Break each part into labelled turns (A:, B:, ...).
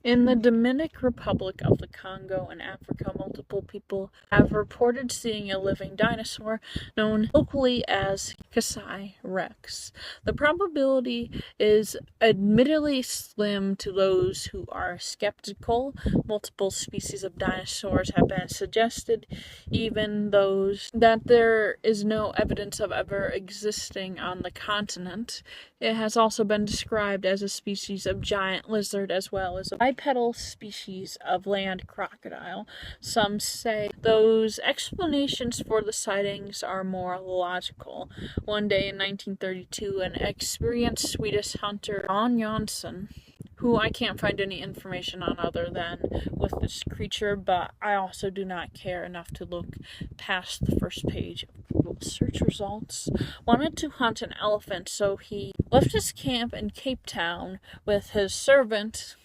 A: In the Dominican Republic of the Congo in Africa, multiple people have reported seeing a living dinosaur known locally as Kasai rex. The probability is admittedly slim to those who are skeptical. Multiple species of dinosaurs have been suggested, even those that there is no evidence of ever existing on the continent. It has also been described as a species of giant lizard as well as a bipedal species of land crocodile. Some say those explanations for the sightings are more logical. One day in 1932, an experienced Swedish hunter, Jan Jansson, who I can't find any information on other than with this creature, but I also do not care enough to look past the first page of Google search results, wanted to hunt an elephant, so he left his camp in Cape Town with his servant.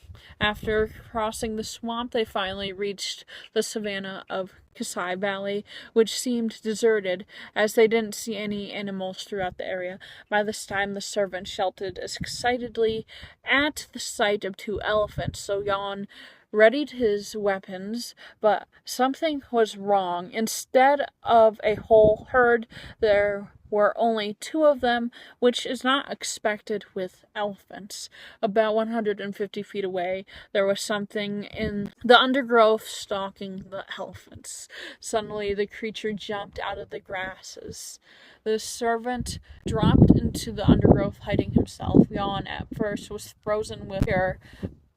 A: After crossing the swamp, they finally reached the savanna of Kasai Valley, which seemed deserted as they didn't see any animals throughout the area. By this time, the servant shouted excitedly at the sight of two elephants, so Jan readied his weapons, but something was wrong. Instead of a whole herd, there were only two of them, which is not expected with elephants. About 150 feet away, there was something in the undergrowth stalking the elephants. Suddenly, the creature jumped out of the grasses. The servant dropped into the undergrowth, hiding himself. Jan at first was frozen with fear,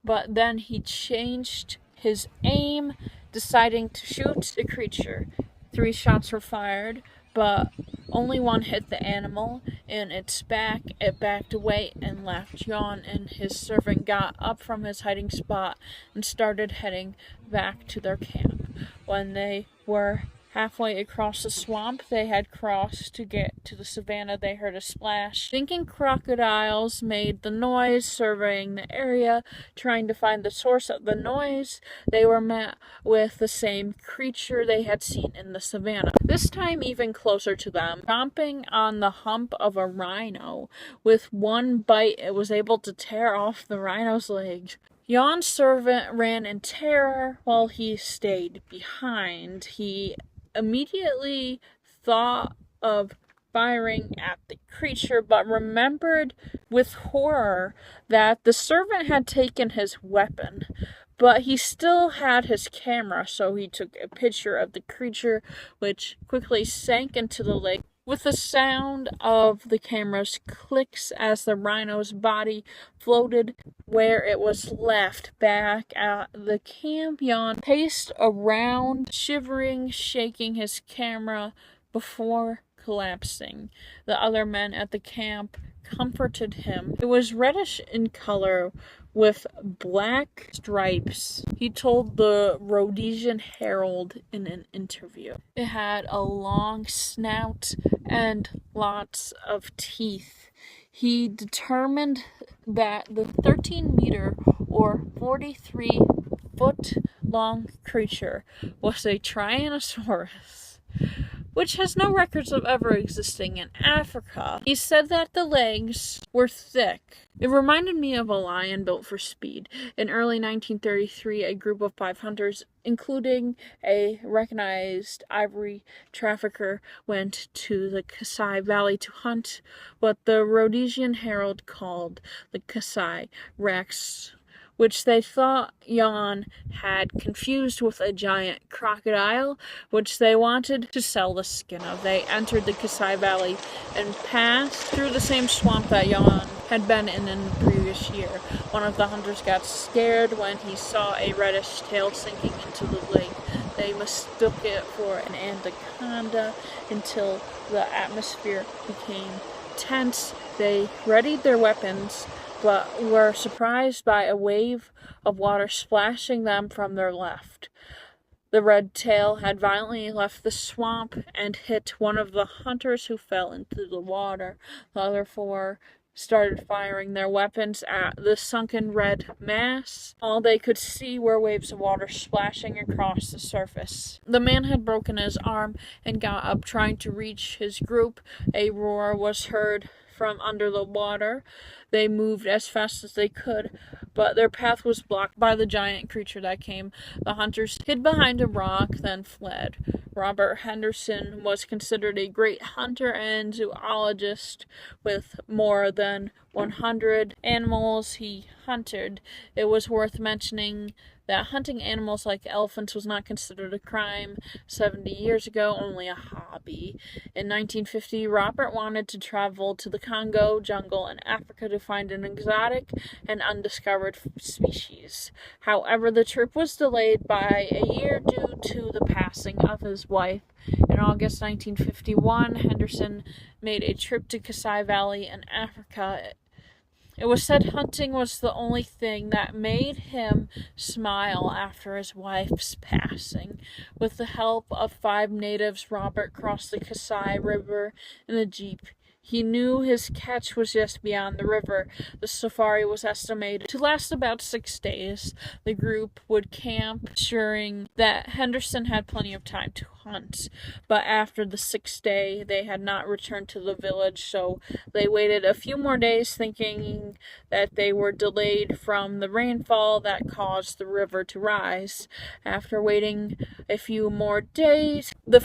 A: but then he changed his aim, deciding to shoot the creature. 3 shots were fired, but only one hit the animal in its back. It backed away and left. Jan and his servant got up from his hiding spot and started heading back to their camp. When they were halfway across the swamp they had crossed to get to the savannah, they heard a splash. Thinking crocodiles made the noise, surveying the area, trying to find the source of the noise, they were met with the same creature they had seen in the savannah. This time even closer to them, chomping on the hump of a rhino. With one bite, it was able to tear off the rhino's leg. Jan's servant ran in terror while he stayed behind. He immediately thought of firing at the creature, but remembered with horror that the servant had taken his weapon. But he still had his camera, so he took a picture of the creature, which quickly sank into the lake with the sound of the camera's clicks as the rhino's body floated where it was left. Back at the camp, Jan paced around, shivering, shaking his camera before collapsing. The other men at the camp comforted him. It was reddish in color with black stripes, he told the Rhodesian Herald in an interview. It had a long snout and lots of teeth. He determined that the 13-meter or 43-foot long creature was a Tyrannosaurus, which has no records of ever existing in Africa. He said that the legs were thick. It reminded me of a lion built for speed. In early 1933, a group of 5 hunters, including a recognized ivory trafficker, went to the Kasai Valley to hunt what the Rhodesian Herald called the Kasai rex, which they thought Jan had confused with a giant crocodile, which they wanted to sell the skin of. They entered the Kasai Valley and passed through the same swamp that Jan had been in the previous year. One of the hunters got scared when he saw a reddish tail sinking into the lake. They mistook it for an anaconda until the atmosphere became tense. They readied their weapons, but were surprised by a wave of water splashing them from their left. The red tail had violently left the swamp and hit one of the hunters, who fell into the water. The other 4 started firing their weapons at the sunken red mass. All they could see were waves of water splashing across the surface. The man had broken his arm and got up, trying to reach his group. A roar was heard from under the water. They moved as fast as they could, but their path was blocked by the giant creature that came. The hunters hid behind a rock, then fled. Robert Henderson was considered a great hunter and zoologist. With more than 100 animals he hunted. It was worth mentioning that hunting animals like elephants was not considered a crime 70 years ago, only a hobby. In 1950, Robert wanted to travel to the Congo jungle in Africa to find an exotic and undiscovered species. However, the trip was delayed by a year due to the passing of his wife. In August 1951, Henderson made a trip to Kasai Valley in Africa. It was said hunting was the only thing that made him smile after his wife's passing. With the help of 5 natives, Robert crossed the Kasai River in a jeep. He knew his catch was just beyond the river. The safari was estimated to last about 6 days. The group would camp, ensuring that Henderson had plenty of time to hunt. But after the 6th day, they had not returned to the village, so they waited a few more days, thinking that they were delayed from the rainfall that caused the river to rise. After waiting a few more days, the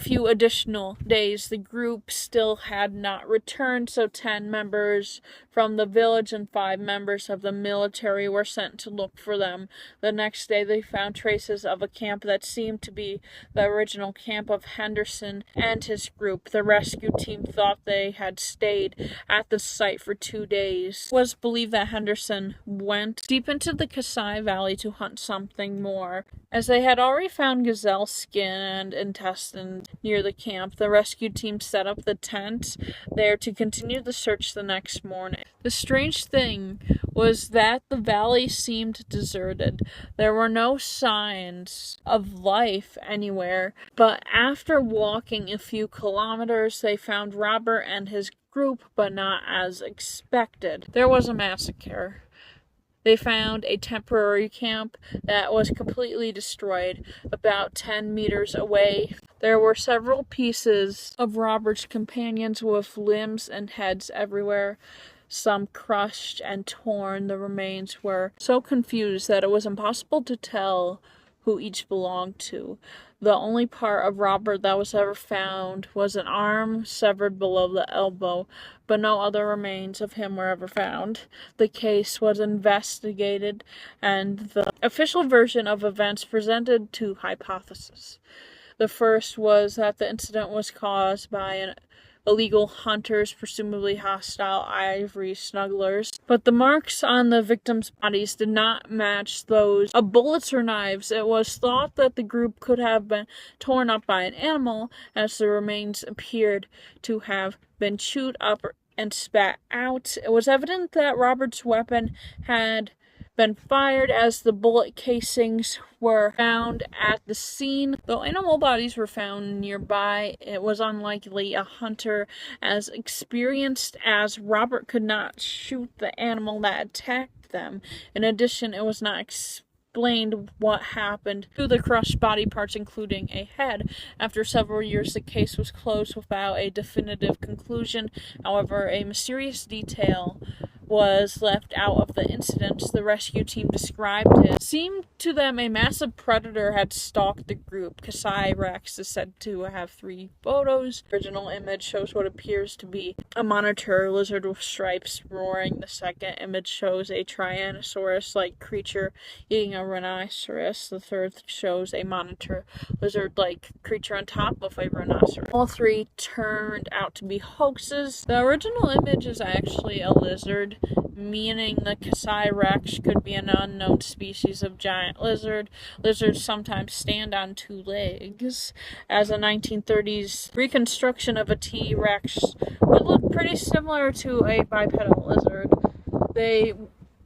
A: group still had not returned. So 10 members from the village and 5 members of the military were sent to look for them. The next day they found traces of a camp that seemed to be the original camp of Henderson and his group. The rescue team thought they had stayed at the site for 2 days. It was believed that Henderson went deep into the Kasai Valley to hunt something more. As they had already found gazelle skin and intestines near the camp, the rescue team set up the tent there to continue the search the next morning. The strange thing was that the valley seemed deserted. There were no signs of life anywhere, but after walking a few kilometers, they found Robert and his group, but not as expected. There was a massacre. They found a temporary camp that was completely destroyed. About 10 meters away, there were several pieces of Robert's companions with limbs and heads everywhere, some crushed and torn. The remains were so confused that it was impossible to tell who each belonged to. The only part of Robert that was ever found was an arm severed below the elbow, but no other remains of him were ever found. The case was investigated, and the official version of events presented 2 hypotheses. The first was that the incident was caused by illegal hunters, presumably hostile ivory snugglers, but the marks on the victims' bodies did not match those of bullets or knives. It was thought that the group could have been torn up by an animal, as the remains appeared to have been chewed up and spat out. It was evident that Robert's weapon had been fired, as the bullet casings were found at the scene. Though animal bodies were found nearby, it was unlikely a hunter as experienced as Robert could not shoot the animal that attacked them. In addition, it was not explained what happened to the crushed body parts, including a head. After several years, the case was closed without a definitive conclusion. However, a mysterious detail was left out of the incident. The rescue team described it. It seemed to them a massive predator had stalked the group. Kasai Rex is said to have 3 photos. The original image shows what appears to be a monitor lizard with stripes roaring. The second image shows a Tyrannosaurus-like creature eating a rhinoceros. The third shows a monitor lizard-like creature on top of a rhinoceros. All 3 turned out to be hoaxes. The original image is actually a lizard, meaning the Kasai Rex could be an unknown species of giant lizard. Lizards sometimes stand on 2 legs, as a 1930s reconstruction of a T-Rex would look pretty similar to a bipedal lizard. They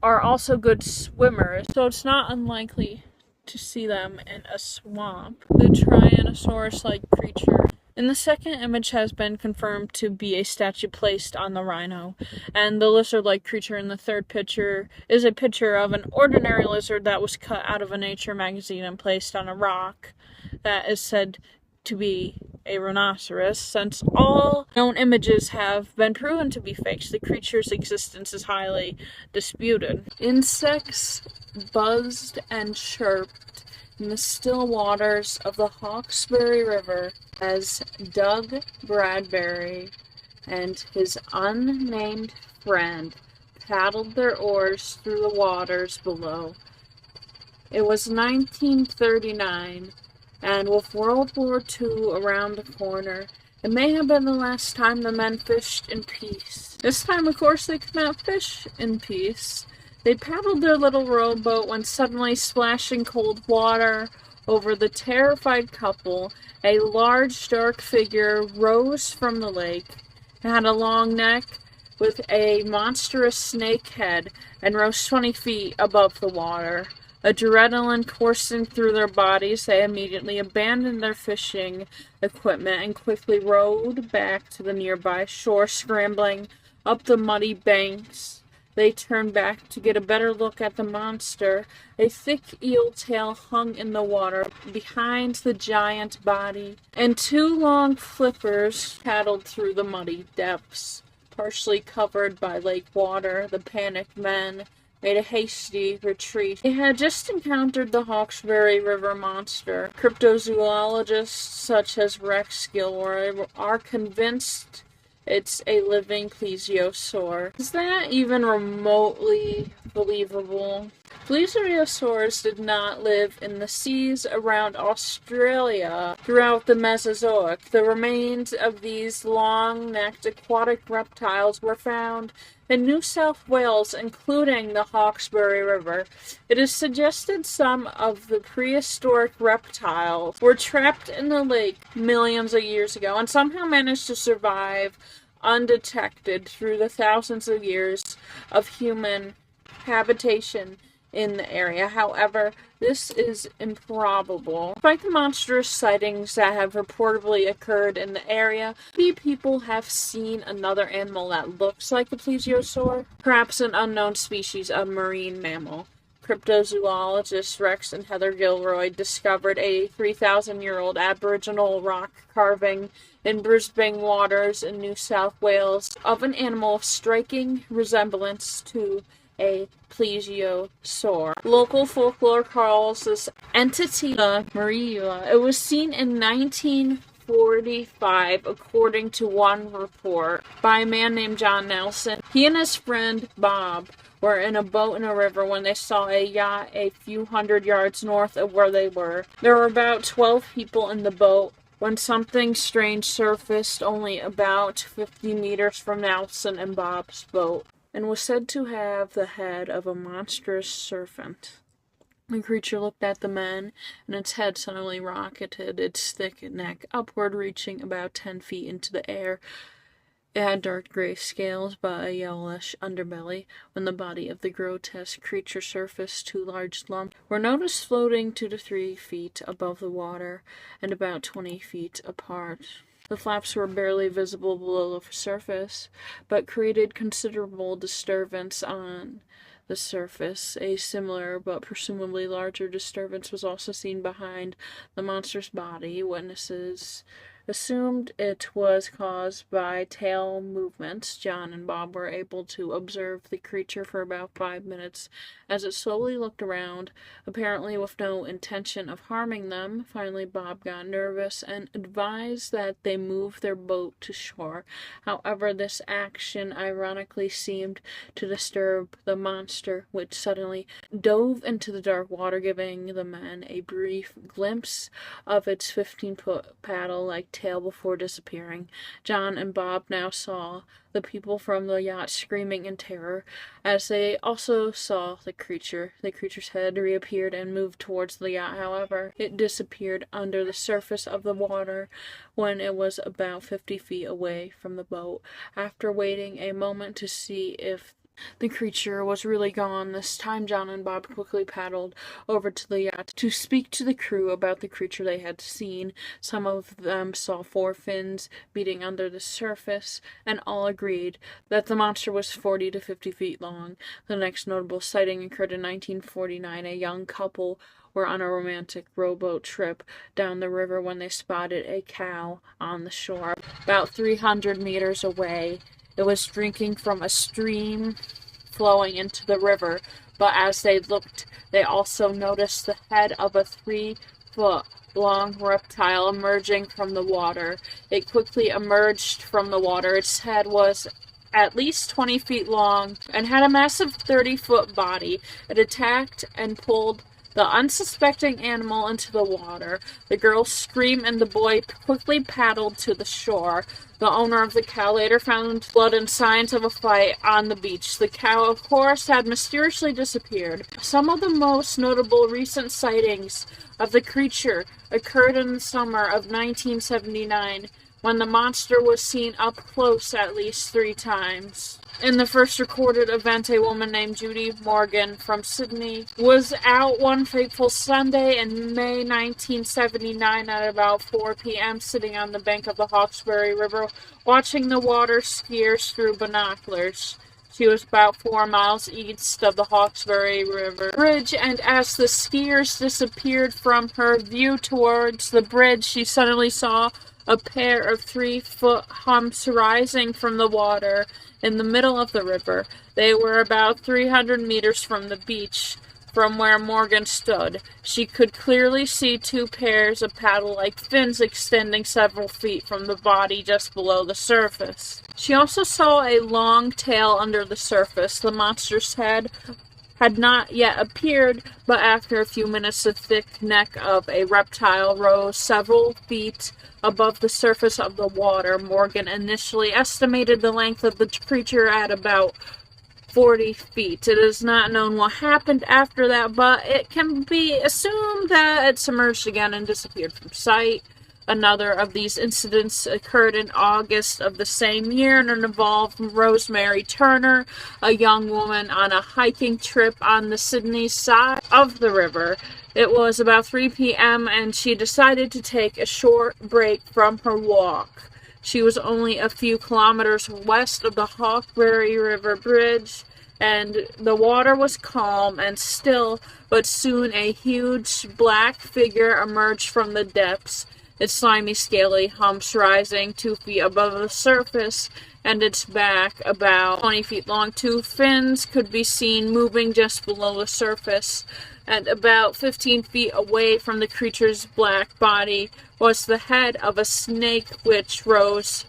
A: are also good swimmers, so it's not unlikely to see them in a swamp. The Tyrannosaurus-like creature in the second image has been confirmed to be a statue placed on the rhino, and the lizard-like creature in the third picture is a picture of an ordinary lizard that was cut out of a nature magazine and placed on a rock that is said to be a rhinoceros, since all known images have been proven to be fakes. The creature's existence is highly disputed. Insects buzzed and chirped in the still waters of the Hawkesbury River as Doug Bradbury and his unnamed friend paddled their oars through the waters below. It was 1939, and with World War II around the corner, it may have been the last time the men fished in peace. This time, of course, they could not fish in peace. They paddled their little rowboat when suddenly, splashing cold water over the terrified couple, a large, dark figure rose from the lake. It had a long neck with a monstrous snake head and rose 20 feet above the water. Adrenaline coursing through their bodies, they immediately abandoned their fishing equipment and quickly rowed back to the nearby shore. Scrambling up the muddy banks, they turned back to get a better look at the monster. A thick eel tail hung in the water behind the giant body, and two long flippers paddled through the muddy depths. Partially covered by lake water, the panicked men made a hasty retreat. They had just encountered the Hawkesbury River monster. Cryptozoologists such as Rex Gilroy are convinced it's a living plesiosaur. Is that even remotely believable? Plesiosaurs did not live in the seas around Australia throughout the Mesozoic. The remains of these long-necked aquatic reptiles were found in New South Wales, including the Hawkesbury River. It is suggested some of the prehistoric reptiles were trapped in the lake millions of years ago and somehow managed to survive undetected through the thousands of years of human habitation in the area. However, this is improbable. Despite the monstrous sightings that have reportedly occurred in the area, maybe people have seen another animal that looks like a plesiosaur, perhaps an unknown species of marine mammal. Cryptozoologists Rex and Heather Gilroy discovered a 3,000-year-old Aboriginal rock carving in Brisbane waters in New South Wales of an animal of striking resemblance to a plesiosaur. Local folklore calls this entity Maria. It was seen in 1945, according to one report, by a man named John Nelson. He and his friend Bob were in a boat in a river when they saw a yacht a few hundred yards north of where they were. There were about 12 people in the boat when something strange surfaced only about 50 meters from Nelson and Bob's boat, and was said to have the head of a monstrous serpent. The creature looked at the men, and its head suddenly rocketed, its thick neck upward, reaching about 10 feet into the air. It had dark gray scales but a yellowish underbelly. When the body of the grotesque creature surfaced, two large lumps were noticed floating 2 to 3 feet above the water and about 20 feet apart. The flaps were barely visible below the surface, but created considerable disturbance on the surface. A similar but presumably larger disturbance was also seen behind the monster's body. Witnesses assumed it was caused by tail movements. John and Bob were able to observe the creature for about 5 minutes as it slowly looked around, apparently with no intention of harming them. Finally, Bob got nervous and advised that they move their boat to shore. However, this action ironically seemed to disturb the monster, which suddenly dove into the dark water, giving the men a brief glimpse of its 15-foot paddle-like tail before disappearing. John and Bob now saw the people from the yacht screaming in terror as they also saw the creature. The creature's head reappeared and moved towards the yacht. However, it disappeared under the surface of the water when it was about 50 feet away from the boat. After waiting a moment to see if The creature was really gone. This time John and Bob quickly paddled over to the yacht to speak to the crew about the creature they had seen. Some of them saw four fins beating under the surface, and all agreed that the monster was 40 to 50 feet long. The next notable sighting occurred in 1949. A young couple were on a romantic rowboat trip down the river when they spotted a cow on the shore about 300 meters away. It was drinking from a stream flowing into the river, but as they looked, they also noticed the head of a 3-foot-long reptile emerging from the water. It quickly emerged from the water. Its head was at least 20 feet long and had a massive 30-foot body. It attacked and pulled the unsuspecting animal into the water. The girl screamed and the boy quickly paddled to the shore. The owner of the cow later found blood and signs of a fight on the beach. The cow, of course, had mysteriously disappeared. Some of the most notable recent sightings of the creature occurred in the summer of 1979, when the monster was seen up close at least 3 times. In the first recorded event, a woman named Judy Morgan from Sydney was out one fateful Sunday in May 1979 at about 4 p.m. sitting on the bank of the Hawkesbury River watching the water skiers through binoculars. She was about 4 miles east of the Hawkesbury River bridge, and as the skiers disappeared from her view towards the bridge, she suddenly saw a pair of 3-foot humps rising from the water in the middle of the river. They were about 300 meters from the beach from where Morgan stood. She could clearly see 2 pairs of paddle-like fins extending several feet from the body just below the surface. She also saw a long tail under the surface. The monster's head had not yet appeared, but after a few minutes the thick neck of a reptile rose several feet above the surface of the water. Morgan initially estimated the length of the creature at about 40 feet. It is not known what happened after that, but it can be assumed that it submerged again and disappeared from sight. Another of these incidents occurred in August of the same year and involved Rosemary Turner, a young woman on a hiking trip on the Sydney side of the river. It was about 3 p.m. and she decided to take a short break from her walk. She was only a few kilometers west of the Hawkesbury River Bridge, and the water was calm and still, but soon a huge black figure emerged from the depths, its slimy, scaly humps rising 2 feet above the surface, and its back about 20 feet long. 2 fins could be seen moving just below the surface, and about 15 feet away from the creature's black body was the head of a snake which rose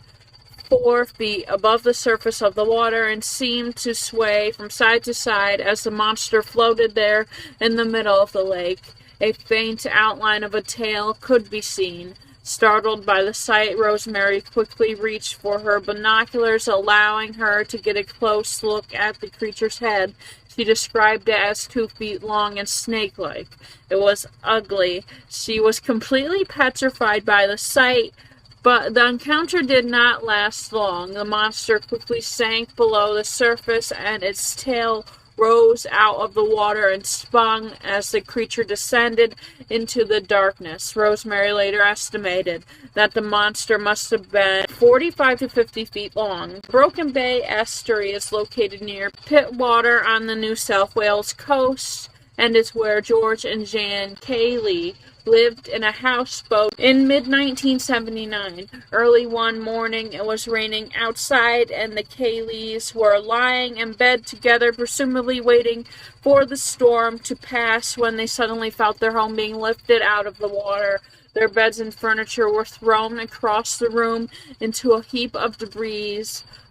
A: 4 feet above the surface of the water and seemed to sway from side to side as the monster floated there in the middle of the lake. A faint outline of a tail could be seen. Startled by the sight, Rosemary quickly reached for her binoculars, allowing her to get a close look at the creature's head. She described it as 2 feet long and snake-like. It was ugly. She was completely petrified by the sight, but the encounter did not last long. The monster quickly sank below the surface, and its tail rose out of the water and spun as the creature descended into the darkness. Rosemary later estimated that the monster must have been 45 to 50 feet long. Broken Bay Estuary is located near Pittwater on the New South Wales coast and is where George and Jan Cayley lived in a houseboat in mid-1979. Early one morning, it was raining outside, and the Cayleys were lying in bed together, presumably waiting for the storm to pass, when they suddenly felt their home being lifted out of the water. Their beds and furniture were thrown across the room into a heap of debris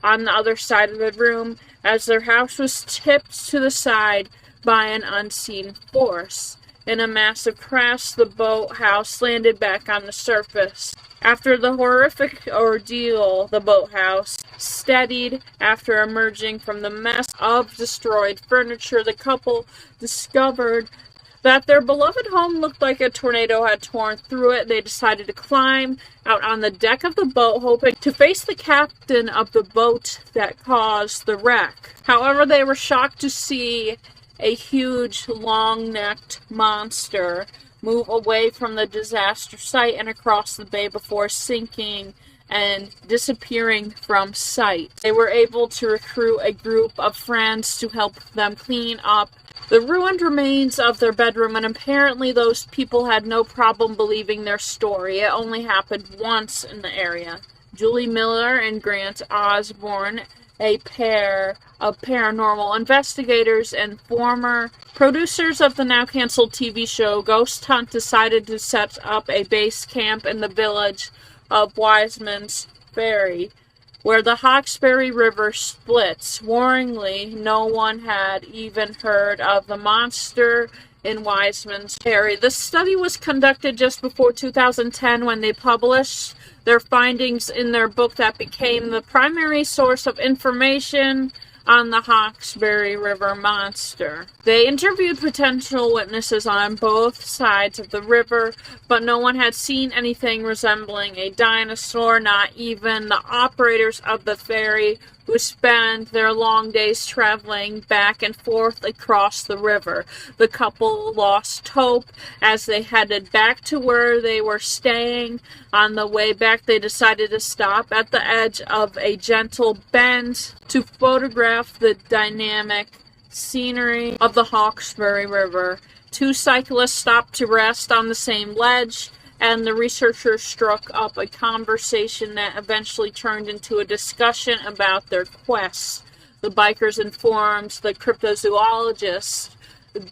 A: on the other side of the room, as their house was tipped to the side by an unseen force. In a massive crash, the boathouse landed back on the surface. After the horrific ordeal, the boathouse steadied. After emerging from the mess of destroyed furniture, the couple discovered that their beloved home looked like a tornado had torn through it. They decided to climb out on the deck of the boat, hoping to face the captain of the boat that caused the wreck. However, they were shocked to see a huge, long-necked monster move away from the disaster site and across the bay before sinking and disappearing from sight. They were able to recruit a group of friends to help them clean up the ruined remains of their bedroom, and apparently those people had no problem believing their story. It only happened once in the area. Julie Miller and Grant Osborne, a pair of paranormal investigators and former producers of the now-canceled TV show Ghost Hunt, decided to set up a base camp in the village of Wiseman's Ferry, where the Hawkesbury River splits. Worryingly, no one had even heard of the monster in Wiseman's Ferry. The study was conducted just before 2010 when they published their findings in their book that became the primary source of information on the Hawkesbury River monster. They interviewed potential witnesses on both sides of the river, but no one had seen anything resembling a dinosaur, not even the operators of the ferry, who spend their long days traveling back and forth across the river. The couple lost hope as they headed back to where they were staying. On the way back, they decided to stop at the edge of a gentle bend to photograph the dynamic scenery of the Hawkesbury River. Two cyclists stopped to rest on the same ledge, and the researchers struck up a conversation that eventually turned into a discussion about their quests. The bikers informed the cryptozoologists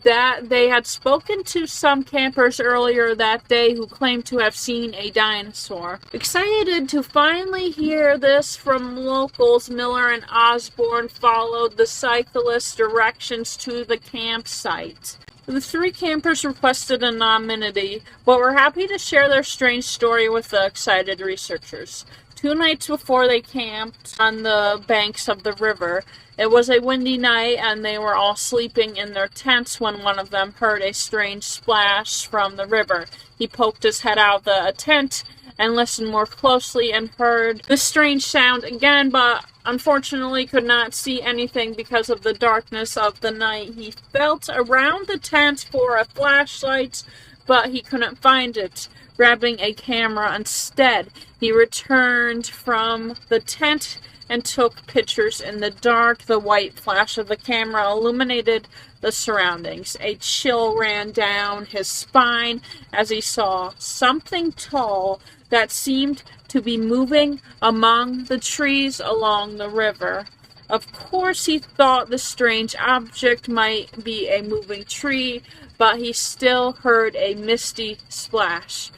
A: that they had spoken to some campers earlier that day who claimed to have seen a dinosaur. Excited to finally hear this from locals, Miller and Osborne followed the cyclists' directions to the campsite. The three campers requested anonymity, but were happy to share their strange story with the excited researchers. 2 nights before they camped on the banks of the river, it was a windy night and they were all sleeping in their tents when one of them heard a strange splash from the river. He poked his head out of the tent and listened more closely and heard the strange sound again, but unfortunately could not see anything because of the darkness of the night. He felt around the tent for a flashlight, but he couldn't find it. Grabbing a camera instead, he returned from the tent and took pictures in the dark. The white flash of the camera illuminated the surroundings. A chill ran down his spine as he saw something tall that seemed to be moving among the trees along the river. Of course, he thought the strange object might be a moving tree, but he still heard a misty splash.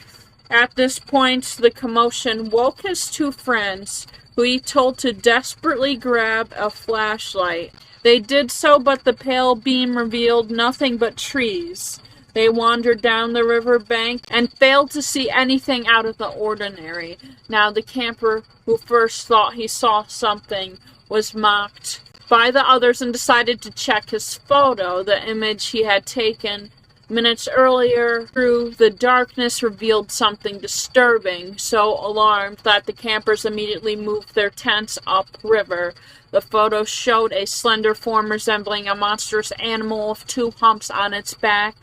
A: At this point, the commotion woke his two friends, who he told to desperately grab a flashlight. They did so, but the pale beam revealed nothing but trees. They wandered down the river bank and failed to see anything out of the ordinary. Now the camper who first thought he saw something was mocked by the others and decided to check his photo. The image he had taken minutes earlier through the darkness revealed something disturbing, so alarmed that the campers immediately moved their tents upriver. The photo showed a slender form resembling a monstrous animal with 2 humps on its back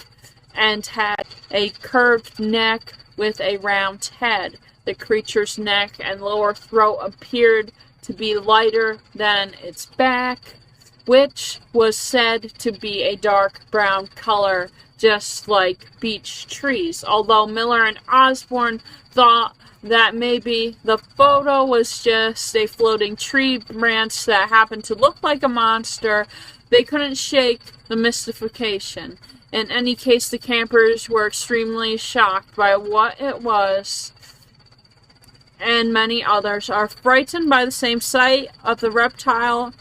A: and had a curved neck with a round head. The creature's neck and lower throat appeared to be lighter than its back, which was said to be a dark brown color, just like beech trees. Although Miller and Osborne thought that maybe the photo was just a floating tree branch that happened to look like a monster, they couldn't shake the mystification. In any case, the campers were extremely shocked by what it was, and many others are frightened by the same sight of the reptile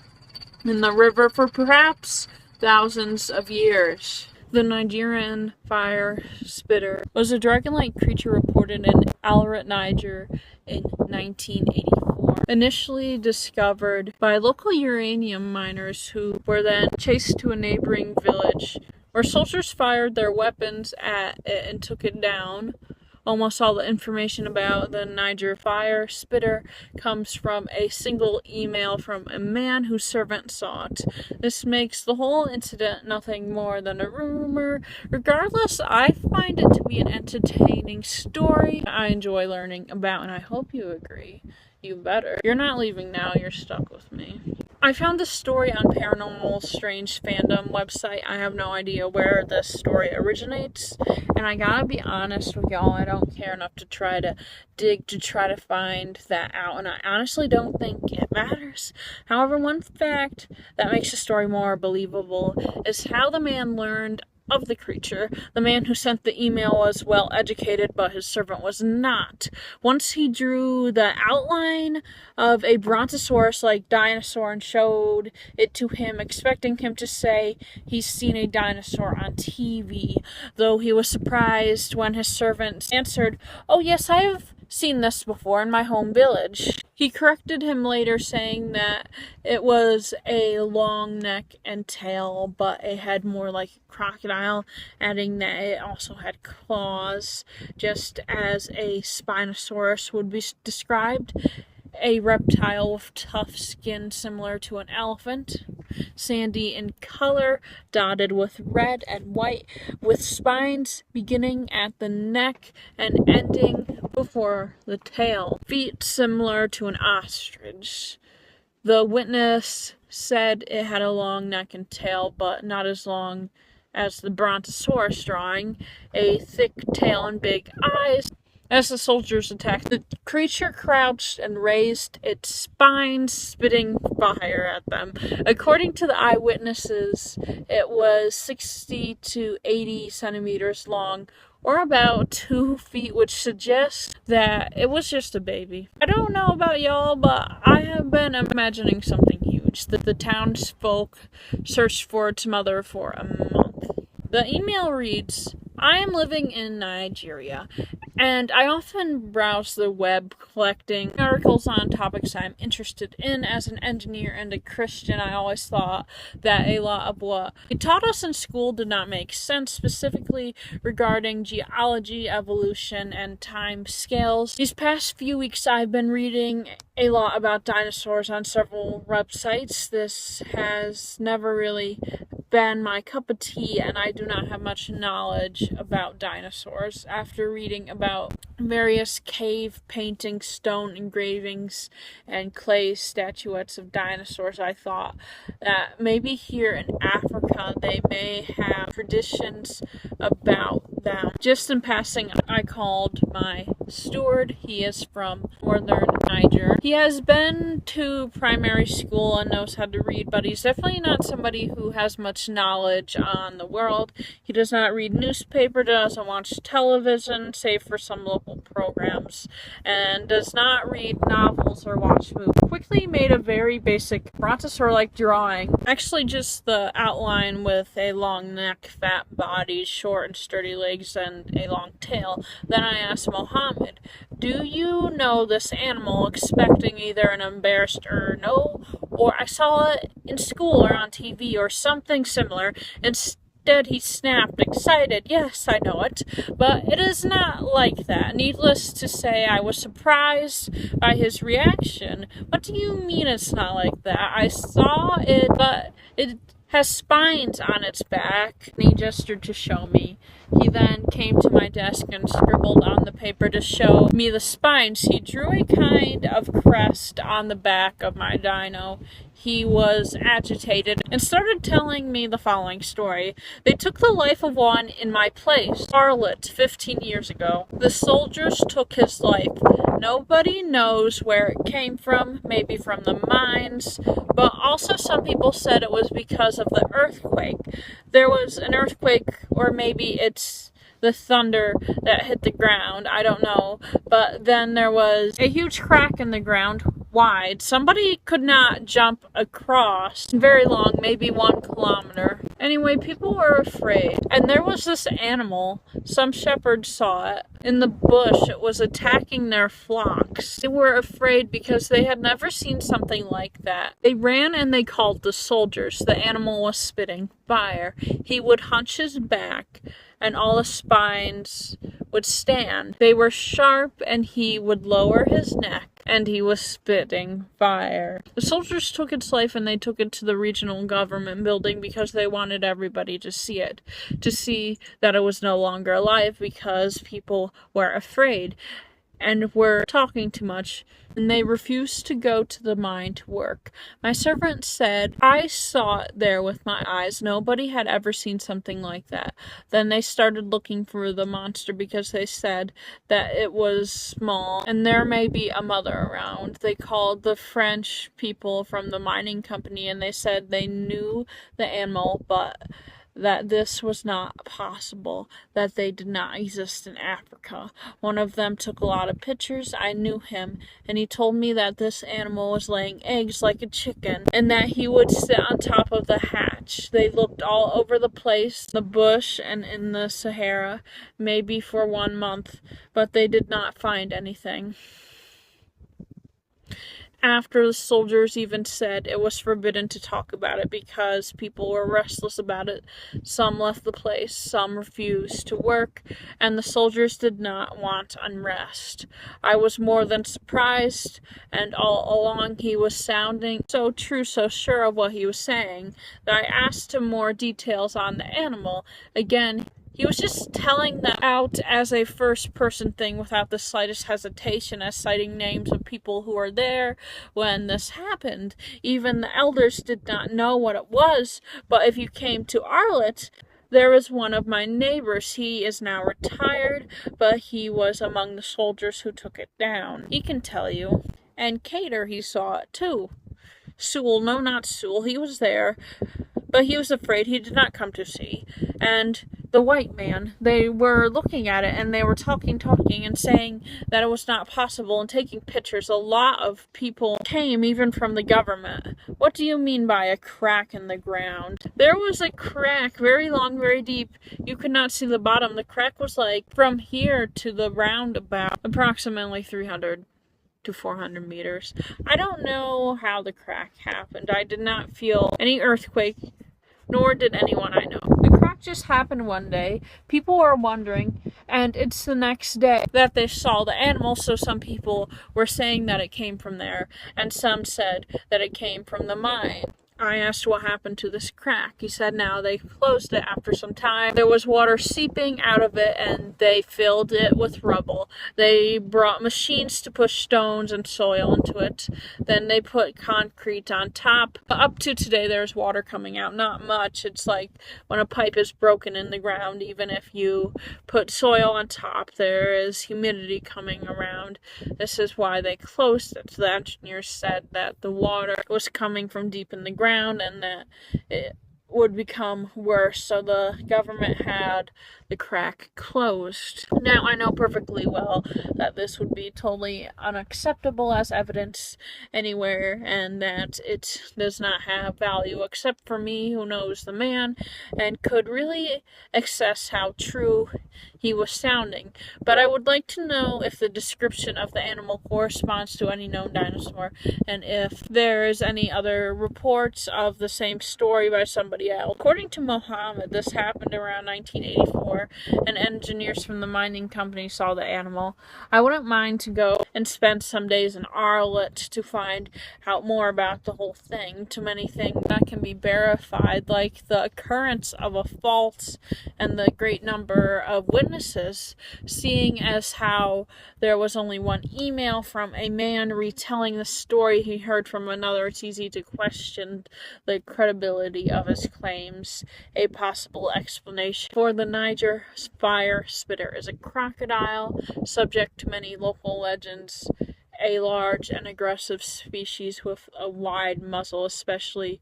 A: in the river for perhaps thousands of years. The Nigerian fire spitter was a dragon-like creature reported in Alrat, Niger in 1984. Initially discovered by local uranium miners who were then chased to a neighboring village where soldiers fired their weapons at it and took it down. Almost all the information about the Niger fire spitter comes from a single email from a man whose servant saw it. This makes the whole incident nothing more than a rumor. Regardless, I find it to be an entertaining story I enjoy learning about, and I hope you agree. You better. You're not leaving now, you're stuck with me. I found this story on Paranormal Strange Fandom website. I have no idea where this story originates, and I gotta be honest with y'all, I don't care enough to try to dig to try to find that out, and I honestly don't think it matters. However, one fact that makes the story more believable is how the man learned of the creature. The man who sent the email was well educated, but his servant was not. Once he drew the outline of a brontosaurus-like dinosaur and showed it to him, expecting him to say he's seen a dinosaur on TV, though he was surprised when his servant answered, "Oh yes, I have seen this before in my home village." He corrected him later, saying that it was a long neck and tail, but it had more like a crocodile, adding that it also had claws, just as a Spinosaurus would be described. A reptile with tough skin similar to an elephant, sandy in color, dotted with red and white, with spines beginning at the neck and ending before the tail, feet similar to an ostrich. The witness said it had a long neck and tail, but not as long as the brontosaurus drawing, a thick tail and big eyes. As the soldiers attacked, the creature crouched and raised its spines, spitting fire at them. According to the eyewitnesses, it was 60 to 80 centimeters long, or about 2 feet, which suggests that it was just a baby. I don't know about y'all, but I have been imagining something huge. That the townsfolk searched for its mother for a month. The email reads, "I am living in Nigeria, and I often browse the web collecting articles on topics I'm interested in. As an engineer and a Christian, I always thought that a lot of what he taught us in school did not make sense, specifically regarding geology, evolution, and time scales. These past few weeks, I've been reading a lot about dinosaurs on several websites. This has never really been my cup of tea, and I do not have much knowledge about dinosaurs. After reading about various cave paintings, stone engravings, and clay statuettes of dinosaurs, I thought that maybe here in Africa they may have traditions about them. Just in passing, I called my steward. He is from northern Niger. He has been to primary school and knows how to read, but he's definitely not somebody who has much knowledge on the world. He does not read newspaper, doesn't watch television, save for some local programs, and does not read novels or watch movies. Quickly made a very basic brontosaur-like drawing, actually just the outline with a long neck, fat body, short and sturdy legs, and a long tail. Then I asked Mohammed, "Do you know this animal?" expecting either an embarrassed no, or "I saw it in school or on TV or something similar." Instead, he snapped, excited, "Yes, I know it, but it is not like that." Needless to say, I was surprised by his reaction. "What do you mean it's not like that? I saw it, but it has spines on its back." And he gestured to show me. He then came to my desk and scribbled on the paper to show me the spines. He drew a kind of crest on the back of my dino. He was agitated and started telling me the following story. "They took the life of one in my place, Charlotte, 15 years ago. The soldiers took his life. Nobody knows where it came from, maybe from the mines, but also some people said it was because of the earthquake. There was an earthquake, or maybe it's the thunder that hit the ground, I don't know, but then there was a huge crack in the ground, wide. Somebody could not jump across, very long, maybe 1 kilometer. Anyway, people were afraid, and there was this animal. Some shepherds saw it. in the bush. It was attacking their flocks. They were afraid because they had never seen something like that. They ran and they called the soldiers. The animal was spitting fire. He would hunch his back and all the spines would stand. They were sharp and he would lower his neck and he was spitting fire. The soldiers took its life and they took it to the regional government building because they wanted everybody to see it, to see that it was no longer alive because people were afraid and were talking too much, and they refused to go to the mine to work. My servant said, I saw it there with my eyes. Nobody had ever seen something like that. Then they started looking for the monster because they said that it was small and there may be a mother around. They called the French people from the mining company and they said they knew the animal, but that this was not possible, that they did not exist in Africa. One of them took a lot of pictures. I knew him, and he told me that this animal was laying eggs like a chicken, and that he would sit on top of the hatch. They looked all over the place, the bush and in the Sahara, maybe for 1 month, but they did not find anything. After the soldiers even said it was forbidden to talk about it because people were restless about it. Some left the place, some refused to work, and the soldiers did not want unrest. I was more than surprised, and all along he was sounding so true, so sure of what he was saying, that I asked him more details on the animal. Again, he was just telling them out as a first-person thing without the slightest hesitation, as citing names of people who were there when this happened. Even the elders did not know what it was, but if you came to Arlet, there was one of my neighbors. He is now retired, but he was among the soldiers who took it down. He can tell you. And Cater, he saw it too. Sewell, no, not Sewell, he was there, but he was afraid. He did not come to see. And the white man, they were looking at it and they were talking and saying that it was not possible and taking pictures. A lot of people came, even from the government. What do you mean by a crack in the ground? There was a crack, very long, very deep. You could not see the bottom. The crack was like from here to the roundabout, approximately 300 to 400 meters. I don't know how the crack happened. I did not feel any earthquake, nor did anyone I know. The crack just happened one day. People were wondering, and it's the next day that they saw the animal, so some people were saying that it came from there, and some said that it came from the mine. I asked what happened to this crack. He said now they closed it after some time. There was water seeping out of it and they filled it with rubble. They brought machines to push stones and soil into it. Then they put concrete on top. Up to today there's water coming out. Not much. It's like when a pipe is broken in the ground, even if you put soil on top, there is humidity coming around. This is why they closed it. The engineers said that the water was coming from deep in the ground and that it would become worse, so the government had the crack closed. Now, I know perfectly well that this would be totally unacceptable as evidence anywhere, and that it does not have value except for me, who knows the man, and could really assess how true he was sounding. But I would like to know if the description of the animal corresponds to any known dinosaur, and if there is any other reports of the same story by somebody else. According to Mohammed, this happened around 1984, and engineers from the mining company saw the animal. I wouldn't mind to go and spend some days in Arlet to find out more about the whole thing. Too many things that can be verified, like the occurrence of a fault and the great number of witnesses, seeing as how there was only one email from a man retelling the story he heard from another. It's easy to question the credibility of his claims. A possible explanation for the Niger fire spitter is a crocodile, subject to many local legends, a large and aggressive species with a wide muzzle, especially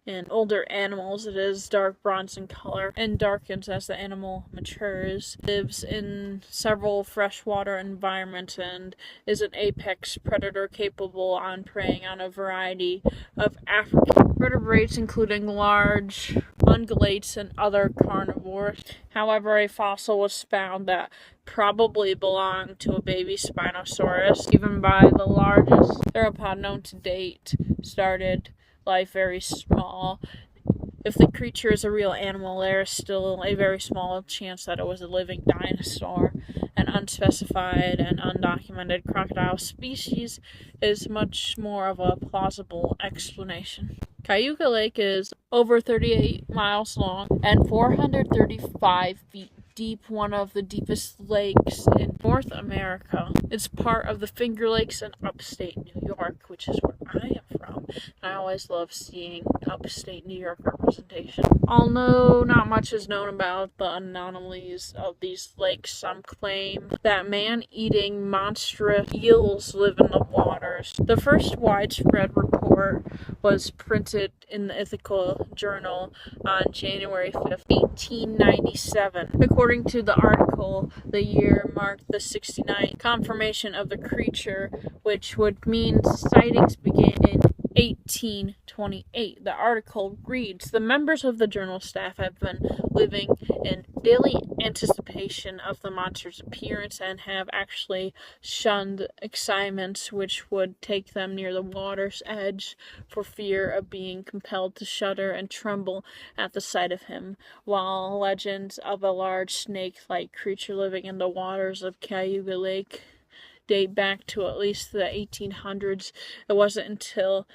A: In older animals, it is dark bronze in color and darkens as the animal matures. Lives in several freshwater environments and is an apex predator capable on preying on a variety of African vertebrates, including large ungulates and other carnivores. However, a fossil was found that probably belonged to a baby Spinosaurus, even by the largest theropod known to date, started life very small. If the creature is a real animal, there is still a very small chance that it was a living dinosaur. An unspecified and undocumented crocodile species is much more of a plausible explanation. Cayuga Lake is over 38 miles long and 435 feet deep, one of the deepest lakes in North America. It's part of the Finger Lakes in upstate New York, which is where I am from. I always love seeing upstate New York representation. Although not much is known about the anomalies of these lakes, some claim that man-eating monstrous eels live in the waters. The first widespread report was printed in the Ethical Journal on January 5th, 1897. According to the article, the year marked the 69th confirmation of the creature, which would mean sightings began in 1828. The article reads, "The members of the journal staff have been living in daily anticipation of the monster's appearance and have actually shunned excitements which would take them near the water's edge for fear of being compelled to shudder and tremble at the sight of him. While legends of a large snake-like creature living in the waters of Cayuga Lake date back to at least the 1800s, it wasn't until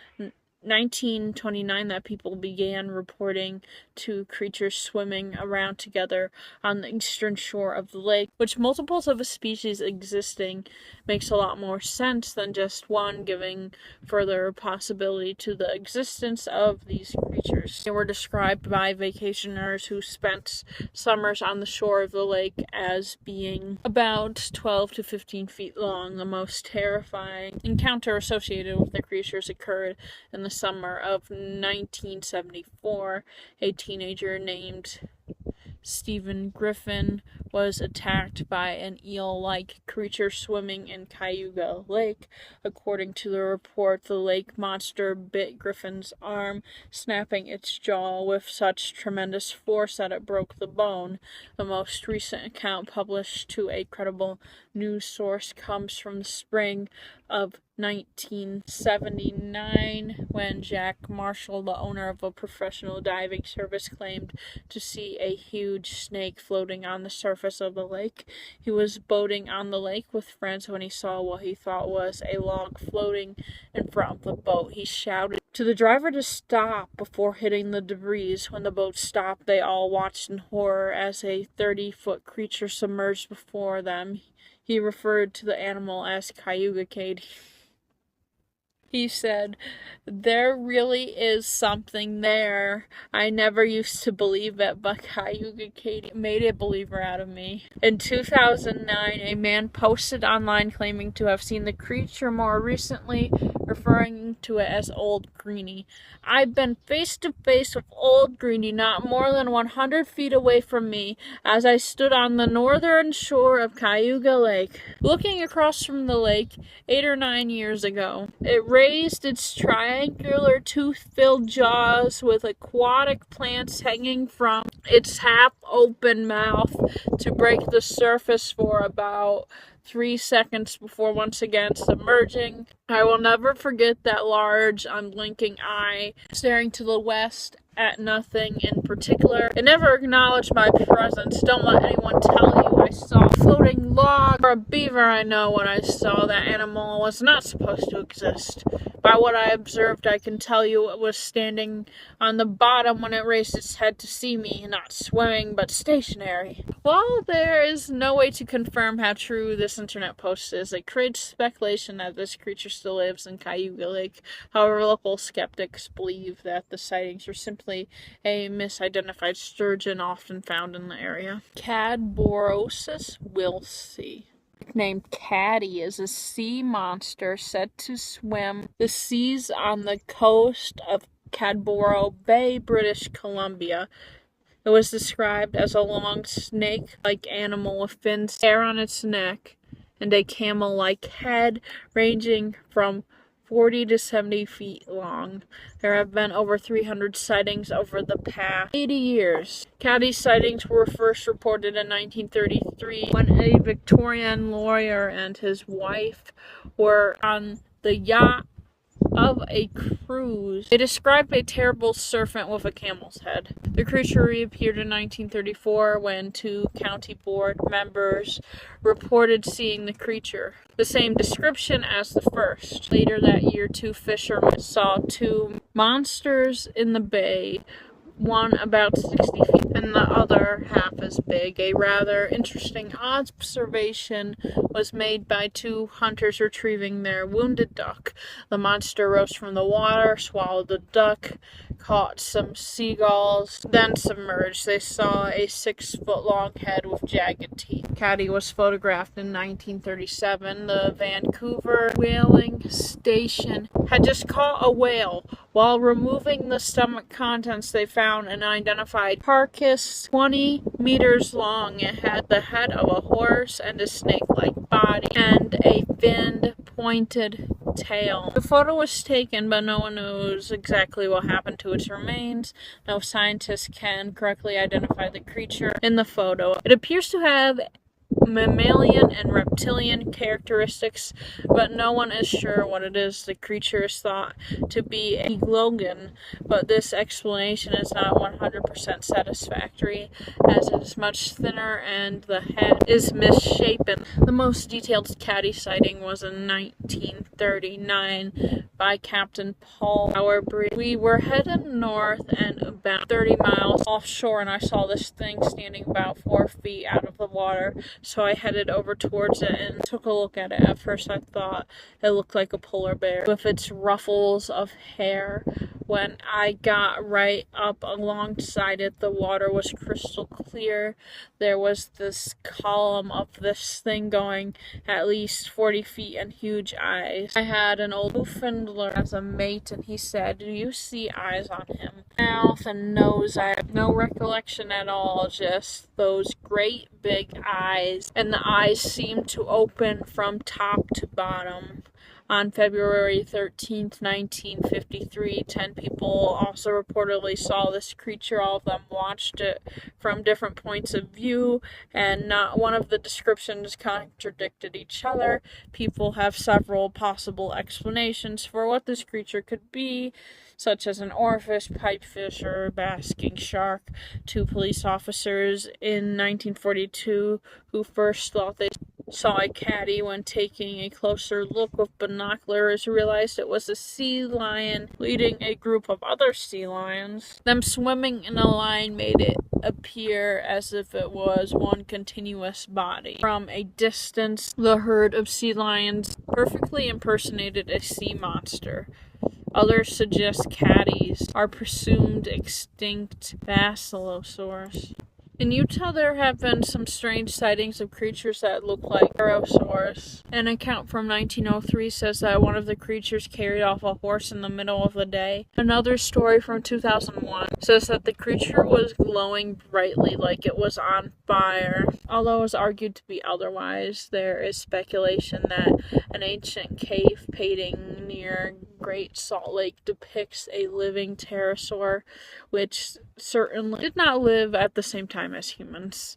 A: 1929 that people began reporting two creatures swimming around together on the eastern shore of the lake, which multiples of a species existing makes a lot more sense than just one, giving further possibility to the existence of these creatures. They were described by vacationers who spent summers on the shore of the lake as being about 12 to 15 feet long. The most terrifying encounter associated with the creatures occurred in the summer of 1974. A teenager named Stephen Griffin was attacked by an eel-like creature swimming in Cayuga Lake. According to the report, the lake monster bit Griffin's arm, snapping its jaw with such tremendous force that it broke the bone. The most recent account published to a credible news source comes from the spring of 1979, when Jack Marshall, the owner of a professional diving service, claimed to see a huge snake floating on the surface of the lake. He was boating on the lake with friends when he saw what he thought was a log floating in front of the boat. He shouted to the driver to stop before hitting the debris. When the boat stopped, they all watched in horror as a 30-foot creature submerged before them. He referred to the animal as Cayuga Cade. He said, "There really is something there. I never used to believe it, but Cayuga Cade made a believer out of me." In 2009, a man posted online claiming to have seen the creature more recently, referring to it as Old Greenie. "I've been face to face with Old Greenie not more than 100 feet away from me as I stood on the northern shore of Cayuga Lake, looking across from the lake 8 or 9 years ago. It raised its triangular tooth-filled jaws with aquatic plants hanging from its half-open mouth to break the surface for about 3 seconds before once again submerging. I will never forget that large, unblinking eye staring to the west at nothing in particular. It never acknowledged my presence. Don't let anyone tell you I saw a floating log or a beaver. I know when I saw that animal was not supposed to exist. By what I observed, I can tell you it was standing on the bottom when it raised its head to see me, not swimming, but stationary." While there is no way to confirm how true this internet post is, it creates speculation that this creature still lives in Cayuga Lake. However, local skeptics believe that the sightings are simply a misidentified sturgeon often found in the area. Cadborosis wilsey, named Caddy, is a sea monster said to swim the seas on the coast of Cadboro Bay, British Columbia. It was described as a long snake-like animal with fins, hair on its neck, and a camel-like head ranging from 40 to 70 feet long. There have been over 300 sightings over the past 80 years. Caddy sightings were first reported in 1933 when a Victorian lawyer and his wife were on the yacht of a cruise. They described a terrible serpent with a camel's head. The creature reappeared in 1934 when two county board members reported seeing the creature. The same description as the first. Later that year, two fishermen saw two monsters in the bay, one about 60 feet and the other half as big. A rather interesting observation was made by two hunters retrieving their wounded duck. The monster rose from the water, swallowed the duck, caught some seagulls, then submerged. They saw a 6-foot-long head with jagged teeth. Caddy was photographed in 1937. The Vancouver whaling station had just caught a whale. While removing the stomach contents, they found an identified carcass 20 meters long. It had the head of a horse and a snake-like body and a finned, pointed tail. The photo was taken, but no one knows exactly what happened to its remains. No scientist can correctly identify the creature in the photo. It appears to have mammalian and reptilian characteristics, but no one is sure what it is. The creature is thought to be a Glogan, but this explanation is not 100% satisfactory, as it is much thinner and the head is misshapen. The most detailed Caddy sighting was in 1939 by Captain Paul Bowerbridge. We were headed north and about 30 miles offshore, and I saw this thing standing about 4 feet out of the water. So I headed over towards it and took a look at it. At first I thought it looked like a polar bear with its ruffles of hair. When I got right up alongside it, the water was crystal clear. There was this column of this thing going at least 40 feet and huge eyes. I had an old Newfoundlander as a mate, and he said, "Do you see eyes on him?" Mouth and nose, I have no recollection at all, just those great big eyes, and the eyes seemed to open from top to bottom. On February 13th, 1953, 10 people also reportedly saw this creature. All of them watched it from different points of view, and not one of the descriptions contradicted each other. People have several possible explanations for what this creature could be, such as an oarfish, pipefish, or basking shark. Two police officers in 1942 who first thought they saw a caddy, when taking a closer look with binoculars, realized it was a sea lion leading a group of other sea lions. Them swimming in a line made it appear as if it was one continuous body. From a distance, the herd of sea lions perfectly impersonated a sea monster. Others suggest caddies are presumed extinct basilosaurs. In Utah, there have been some strange sightings of creatures that look like pterosaurs. An account from 1903 says that one of the creatures carried off a horse in the middle of the day. Another story from 2001 says that the creature was glowing brightly like it was on fire. Although it was argued to be otherwise, there is speculation that an ancient cave painting near Great Salt Lake depicts a living pterosaur, which certainly did not live at the same time as humans.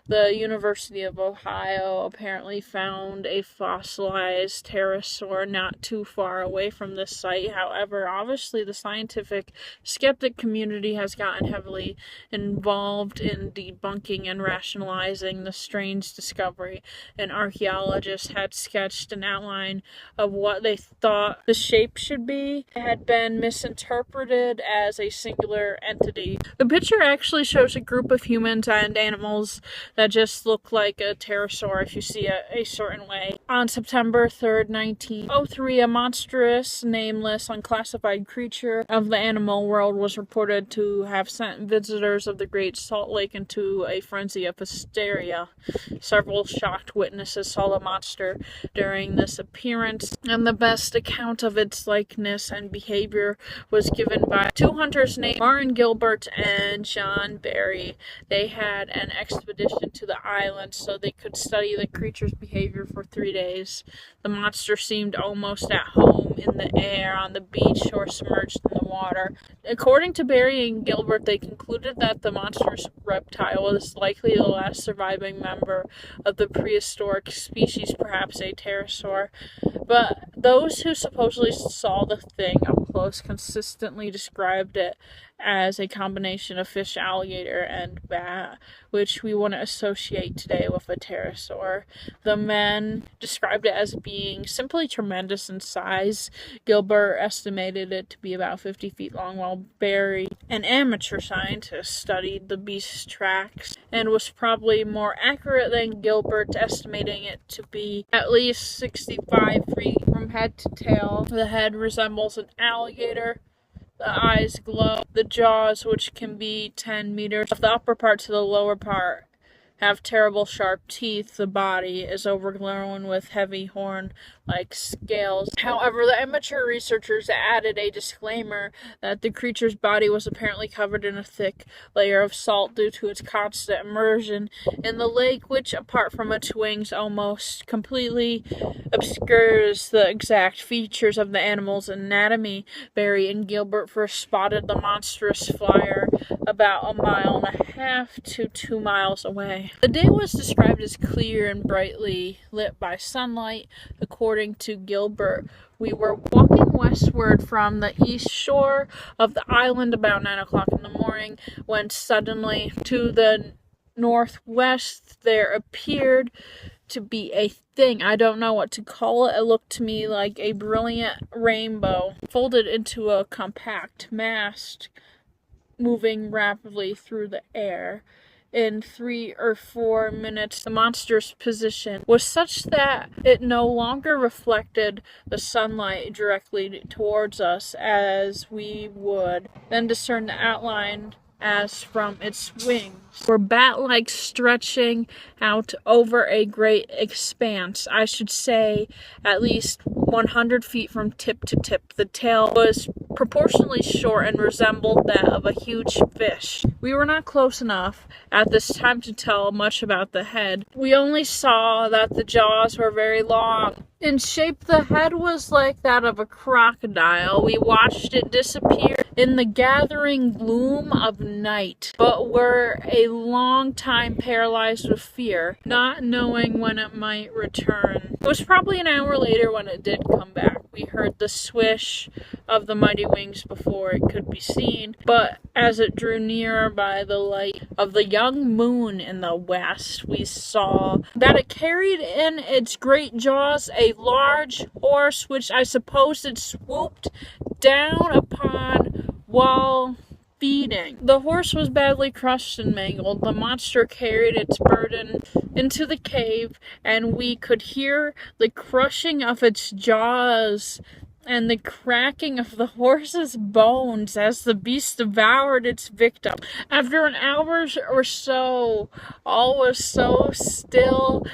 A: The University of Ohio apparently found a fossilized pterosaur not too far away from this site. However, obviously the scientific skeptic community has gotten heavily involved in debunking and rationalizing the strange discovery, and archaeologists had sketched an outline of what they thought the shape should be. It had been misinterpreted as a singular entity. The picture actually shows a group of humans and animals that just look like a pterosaur if you see it a certain way. On September 3rd, 1903, a monstrous, nameless, unclassified creature of the animal world was reported to have sent visitors of the Great Salt Lake into a frenzy of hysteria. Several shocked witnesses saw the monster during this appearance, and the best account of its likeness and behavior was given by two hunters named Martin Gilbert and John Barry. They had an expedition to the island so they could study the creature's behavior for 3 days. The monster seemed almost at home in the air, on the beach, or submerged in the water. According to Barry and Gilbert, they concluded that the monstrous reptile was likely the last surviving member of the prehistoric species, perhaps a pterosaur. But those who supposedly saw the thing up close consistently described it as a combination of fish, alligator, and bat, which we wouldn't associate today with a pterosaur. The men described it as being simply tremendous in size. Gilbert estimated it to be about 50 feet long, while Barry, an amateur scientist, studied the beast's tracks and was probably more accurate than Gilbert, estimating it to be at least 65 feet from head to tail. The head resembles an alligator. The eyes glow. The jaws, which can be 10 meters, of the upper part to the lower part, have terrible sharp teeth. The body is overgrown with heavy horn-like scales. However, the amateur researchers added a disclaimer that the creature's body was apparently covered in a thick layer of salt due to its constant immersion in the lake, which, apart from its wings, almost completely obscures the exact features of the animal's anatomy. Barry and Gilbert first spotted the monstrous flyer about 1.5 miles to 2 miles away. The day was described as clear and brightly lit by sunlight. According to Gilbert, we were walking westward from the east shore of the island about 9 o'clock in the morning, when suddenly to the northwest there appeared to be a thing. I don't know what to call it. It looked to me like a brilliant rainbow folded into a compact mass, moving rapidly through the air. In 3 or 4 minutes, the monster's position was such that it no longer reflected the sunlight directly towards us, as we would then discern the outline as from its wings were bat-like, stretching out over a great expanse. I should say at least 100 feet from tip to tip. The tail was proportionally short and resembled that of a huge fish. We were not close enough at this time to tell much about the head. We only saw that the jaws were very long. In shape, the head was like that of a crocodile. We watched it disappear in the gathering gloom of night, but were a long time paralyzed with fear, not knowing when it might return. It was probably an hour later when it did come back. We heard the swish of the mighty wings before it could be seen, but as it drew nearer by the light of the young moon in the west, we saw that it carried in its great jaws a large horse, which I suppose it swooped down upon while feeding. The horse was badly crushed and mangled. The monster carried its burden into the cave, and we could hear the crushing of its jaws and the cracking of the horse's bones as the beast devoured its victim. After an hour or so, all was so still,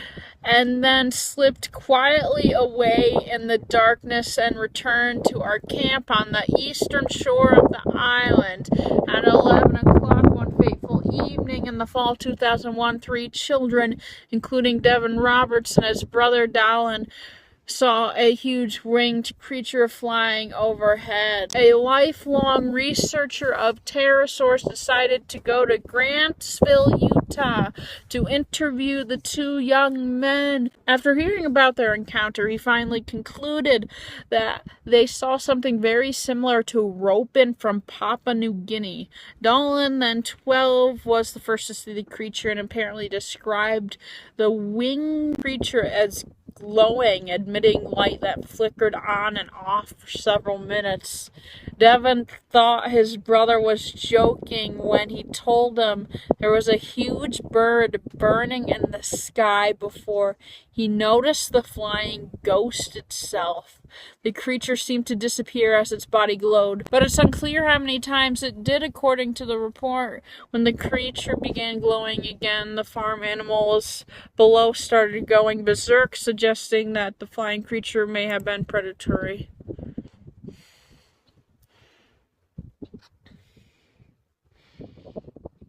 A: and then slipped quietly away in the darkness and returned to our camp on the eastern shore of the island. At 11 o'clock one fateful evening in the fall of 2001, 3 children, including Devin Roberts and his brother Dallin, saw a huge winged creature flying overhead. A lifelong researcher of pterosaurs decided to go to Grantsville, Utah, to interview the 2 young men. After hearing about their encounter, he finally concluded that they saw something very similar to ropin from Papua New Guinea. Dolan, then 12, was the first to see the creature and apparently described the winged creature as glowing, emitting light that flickered on and off for several minutes. Devin thought his brother was joking when he told him there was a huge bird burning in the sky before he noticed the flying ghost itself. The creature seemed to disappear as its body glowed, but it's unclear how many times it did according to the report. When the creature began glowing again, the farm animals below started going berserk, suggesting that the flying creature may have been predatory.